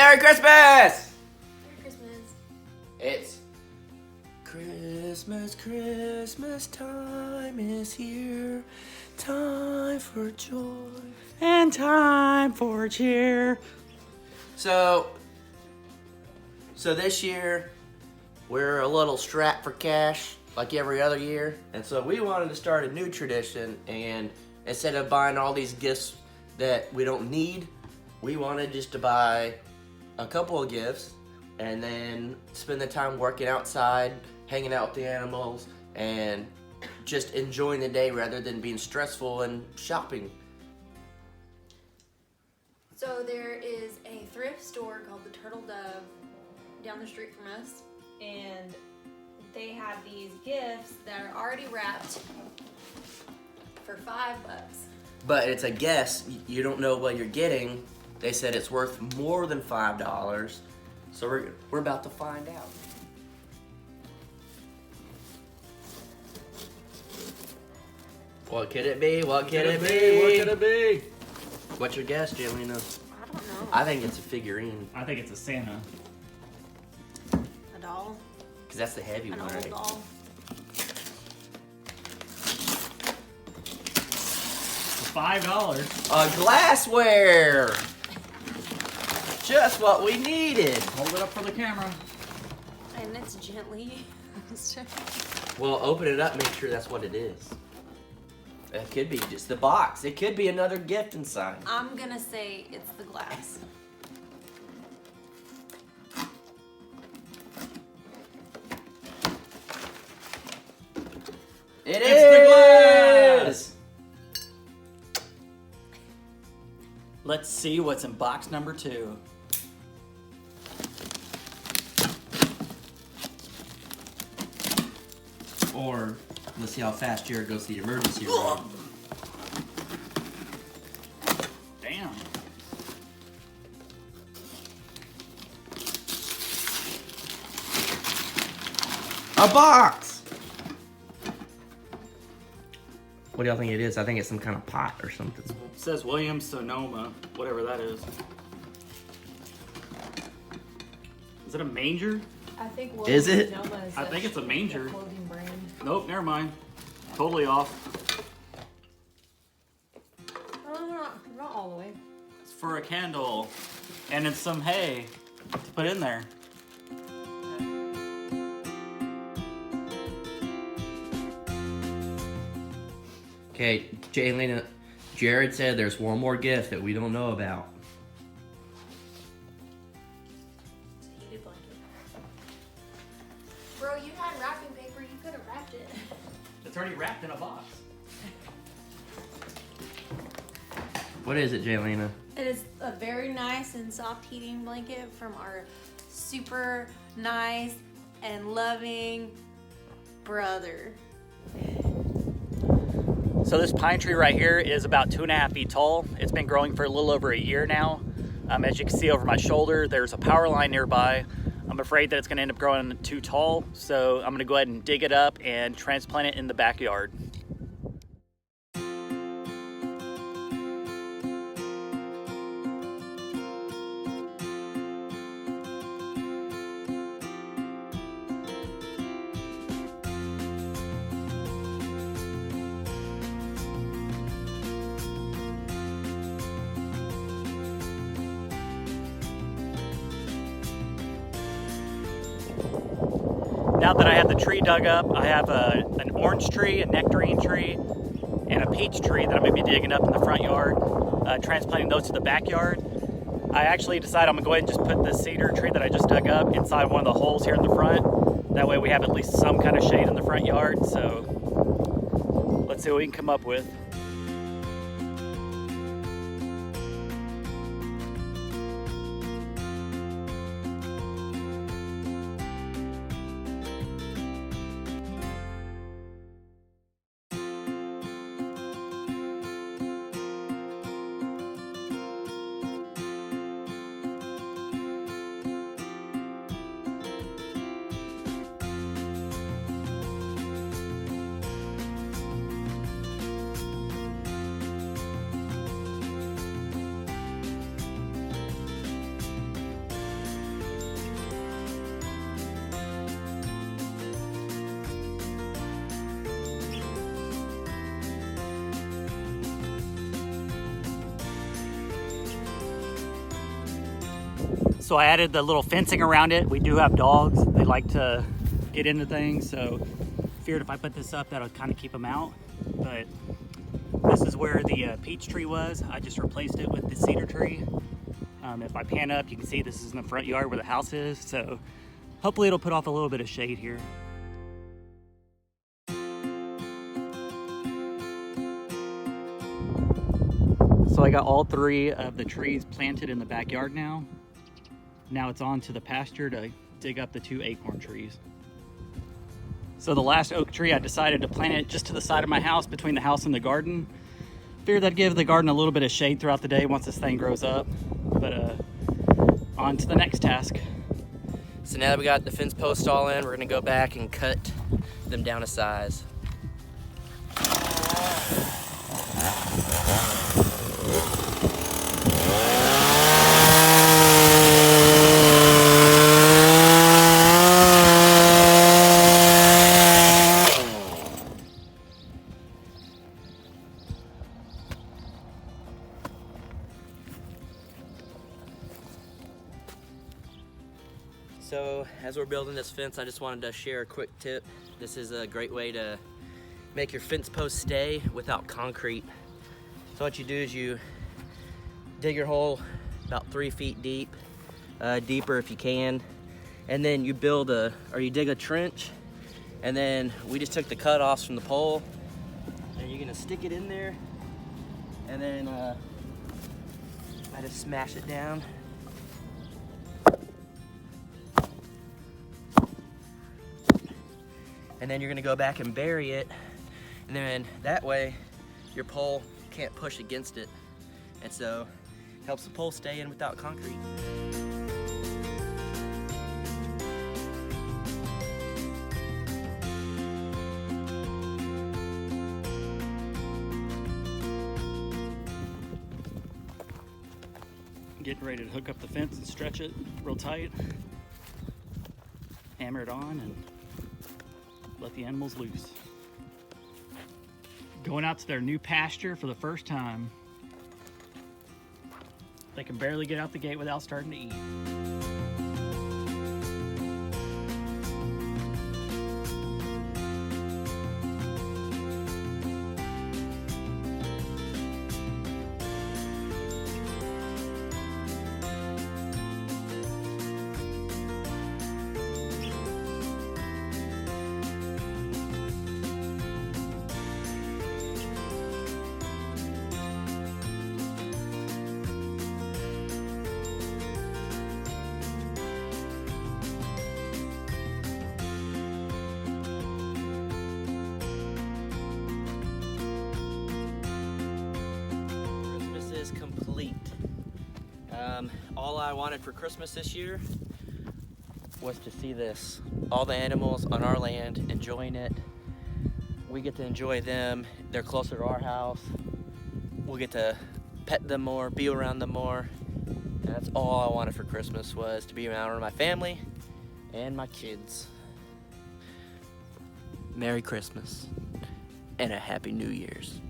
Merry Christmas! Merry Christmas. It's Christmas time is here. Time for joy and time for cheer. So this year, we're a little strapped for cash like every other year. And so we wanted to start a new tradition, and instead of buying all these gifts that we don't need, we wanted just to buy a couple of gifts and then spend the time working outside, hanging out with the animals, and just enjoying the day rather than being stressful and shopping. So there is a thrift store called the Turtle Dove down the street from us, and they have these gifts that are already wrapped for $5. But it's a guess. You don't know what you're getting. They said it's worth more than $5. So we're about to find out. What could it be? What could it be? What could it be? What's your guess, Jelena? I don't know. I think it's a figurine. I think it's a Santa. A doll? Because that's the heavy An one, old right? doll? $5. A glassware! Just what we needed. Hold it up for the camera. And it's gently. Well, open it up, make sure that's what it is. It could be just the box. It could be another gift inside. I'm gonna say it's the glass. It's the glass! Let's see what's in box number 2. Or let's see how fast Jared goes to the emergency room. Damn. A box! What do y'all think it is? I think it's some kind of pot or something. It says Williams Sonoma, whatever that is. Is it a manger? I think Is it? I think it's a manger. Clothing brand. Nope, never mind. Totally off. Oh, not all the way. It's for a candle. And it's some hay to put in there. Okay, Jaylena, Jared said there's one more gift that we don't know about. It's a heated blanket. Bro, you had wrapping paper. You could have wrapped it. It's already wrapped in a box. What is it, Jaylena? It is a very nice and soft heating blanket from our super nice and loving brother. So this pine tree right here is about 2.5 feet tall. It's been growing for a little over a year now. As you can see over my shoulder, there's a power line nearby. I'm afraid that it's gonna end up growing too tall, so I'm gonna go ahead and dig it up and transplant it in the backyard. Now that I have the tree dug up, I have an orange tree, a nectarine tree, and a peach tree that I'm going to be digging up in the front yard, transplanting those to the backyard. I actually decided I'm going to go ahead and just put the cedar tree that I just dug up inside one of the holes here in the front. That way we have at least some kind of shade in the front yard. So let's see what we can come up with. So I added the little fencing around it. We do have dogs. They like to get into things, so figured if I put this up, that'll kind of keep them out. But this is where the peach tree was. I just replaced it with the cedar tree. If I pan up, you can see this is in the front yard where the house is. So hopefully it'll put off a little bit of shade here. So I got all 3 of the trees planted in the backyard now. Now it's on to the pasture to dig up the 2 acorn trees. So the last oak tree, I decided to plant it just to the side of my house, between the house and the garden. Figured that'd give the garden a little bit of shade throughout the day once this thing grows up. But on to the next task. So now that we got the fence posts all in, we're gonna go back and cut them down a size. So as we're building this fence, I just wanted to share a quick tip. This is a great way to make your fence post stay without concrete. So what you do is you dig your hole about 3 feet deep, deeper if you can, and then you you dig a trench, and then we just took the cutoffs from the pole, and you're gonna stick it in there, and then I just smash it down. And then you're gonna go back and bury it, and then that way your pole can't push against it, and so it helps the pole stay in without concrete. Getting ready to hook up the fence and stretch it real tight. Hammer it on and let the animals loose. Going out to their new pasture for the first time. They can barely get out the gate without starting to eat. Complete. All I wanted for Christmas this year was to see this. All the animals on our land enjoying it. We get to enjoy them. They're closer to our house. We'll get to pet them more, be around them more. And that's all I wanted for Christmas, was to be around my family and my kids. Merry Christmas and a Happy New Year's.